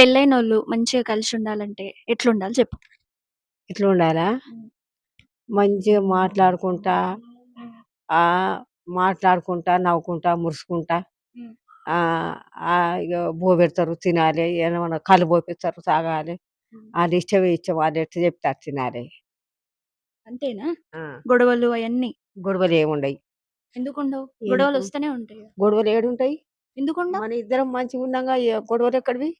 పెళ్ళైనోళ్ళు మంచిగా కలిసుండాలంటే ఎట్లుండాలి చెప్పు? ఇట్లుండాలా? హ్మ్. మంచిగా మాట్లాడుకుంటా, హ్మ్. మాట్లాడుకుంటా, నవ్వుకుంటా, మురుసుకుంటా హ్మ్. ఆహ్, ఇగ బోబెడతారు తినాలే. ఏమన్నా కళ్ళు పోపిస్తారు తాగాలే. హ్మ్. ఆళ్ళిష్టమే ఇష్టం. వాళ్ళెట్ట చెప్తే అట్ట తినాలే. అంతేనా? ఆ! గొడవలు అయన్నీ గొడవలేముండయి. ఎందుకుండవు? ఎందుకు? గొడవలొస్తనే ఉంటాయి గదా! గొడవలేడుంటాయి? ఎందుకుండవు? మన ఇద్దరం మంచిగుండంగా గొడవలెక్కడివి?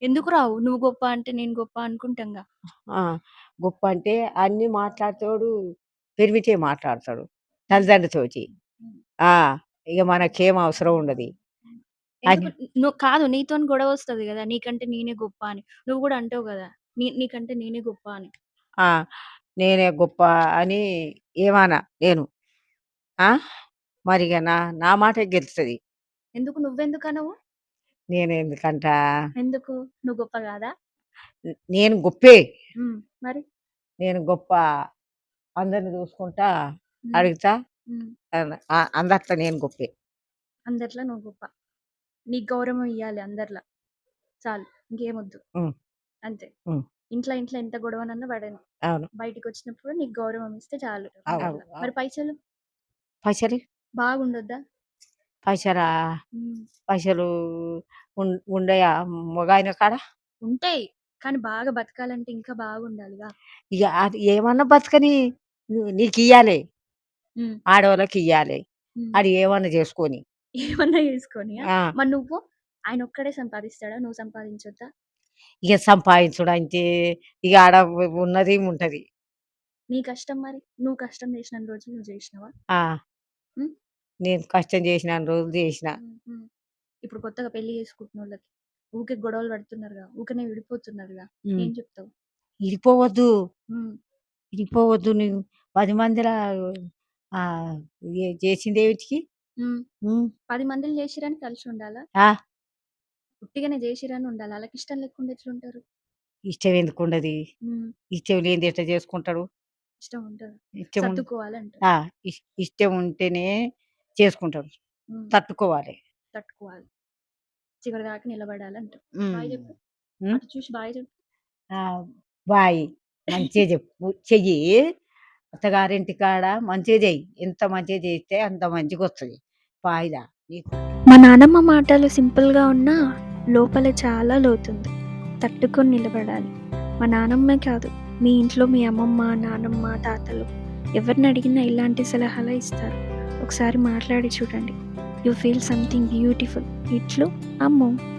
ఎందుకు రావు? నువ్వు గొప్ప అంటే నేను గొప్ప అనుకుంటాంగా. ఆ! గొప్పంటే అన్నీ మాట్లాడతాడు. పెరిమిటే మాట్లాడతాడు హ్మ్. తల్లిదండ్రులతోటి. హ్మ్. ఆ! ఇగ మనకేం అవసరం ఉండది. హ్మ్. అది ఎందుకు కాదు నీతోని గొడవొస్తది గదా! నీకంటే నేనే గొప్ప అని. నువ్వు గూడా అంటావు గదా! నీకంటే నేనే గొప్ప అని. ఆ! నేనే గొప్ప అని ఏమనా నేను. ఆ! మరిగ నా మాటే గెలుస్తది. ఎందుకు నువ్వెందుకనవు? నేనెందుకంటా? ఎందుకు? నువ్వు గొప్ప గాదా? నేను గొప్పే. హ్మ్. మరి? నేను గొప్ప. అందరిని చూసుకుంటా హ్మ్. అడుగుతా. హ్మ్. అందట్ల నేను గొప్పే. అందరిలో నువ్వు గొప్ప. నీకు గౌరవం ఇయ్యాలి అందరిలా. చాలు. ఇంకేమొద్దు. హ్మ్. అంతే. హ్మ్. ఇంట్లో ఎంత గొడవనన్నా పడని. అవును. బయటికొచ్చినప్పుడు నీకు గౌరవం ఇస్తే చాలు అవును. అందరిలా. మరి పైసలు? పైసలు? బాగుండొద్దా? పైసలా? హ్మ్. పైసలు ఉండయా మగాయన కాడ? ఉంటాయి. కానీ బాగా బతకాలంటే ఇంకా బాగుండాలిగా. ఇగ అది ఏమన్నా బతకని నీకియ్యాలే. హ్మ్. ఆడోళ్ళకియ్యాలే. హ్మ్. ఆడు ఏమన్నా జేసుకొని. ఏమన్నా చేసుకొనియా? ఆ! మరి నువ్వు? ఆయనొక్కడే సంపాదిస్తాడా? నువ్వు సంపాదించొద్దా? ఇగ సంపాదించుడంటే ఇగ ఆడ ఉన్నది ఉంటది. నీ కష్టం మరి? నువ్వు కష్టం చేసినన్ని రోజులు నువ్వు చేసినవా? ఆ! హ్మ్. నేను కష్టం జేసినన్ని రోజులు జేసిన. హ్మ్. హ్మ్. ఇప్పుడు కొత్తగా పెళ్లి చేసుకుంటున్నోళ్ళకి ఊకే గొడవలు పడుతున్నారుగా. ఊకనే విడిపోతున్నారుగా. హ్మ్. ఏం చెప్తావు? ఇడిపోవద్దు. హ్మ్. ఇడిపోవద్దు నువ్వు 10 మందిలా ఆహ్, జేసిందేమిటికి? హ్మ్. హ్మ్. 10 మందిని చేసిర్రని కలిసుండాలా? ఆ! ఉట్టిగనే చేసిర్రని ఉండాలా? ఆళ్ళకిష్టం లేకుండా ఎట్లుంటారు? ఇష్టం ఎందుకుండది? హ్మ్. ఇష్టం లేనిది ఎట్ట జేసుకుంటాడు? ఇష్టం ఉంటది. ఇష్టం ఉం సర్దుకోవాలంటావు. ఆ! ఇష్టం ఉంటేనే చేసుకుంటాడు. హ్మ్. తట్టుకోవాలి. తట్టుకోవాలి. చివరిదాకా నిలబడాలంటావు. హ్మ్. బాయ్ చెప్పు. హ్మ్. అటు చూసి బాయ్ చెప్పు. ఆ! బాయ్. మంచిగా జెప్పు. చెయ్యి. అత్తగారింటి కాడ మంచిగా జెయ్యి. ఎంత మంచిగా జేస్తే అంత మంచిగొస్తది. ఫాయిదా నీకు. మా నానమ్మ మాటలు సింపుల్‌గా ఉన్నా లోపల చాలా లోతుంది. తట్టుకొని నిలబడాలి. మా నానమ్మే కాదు, మీ ఇంట్లో మీ అమ్మమ్మ, నానమ్మ, తాతలు ఎవరిని అడిగినా ఇలాంటి సలహాలే ఇస్తారు. ఒకసారి మాట్లాడి చూడండి. You feel something beautiful. ఇట్లు అమ్ము.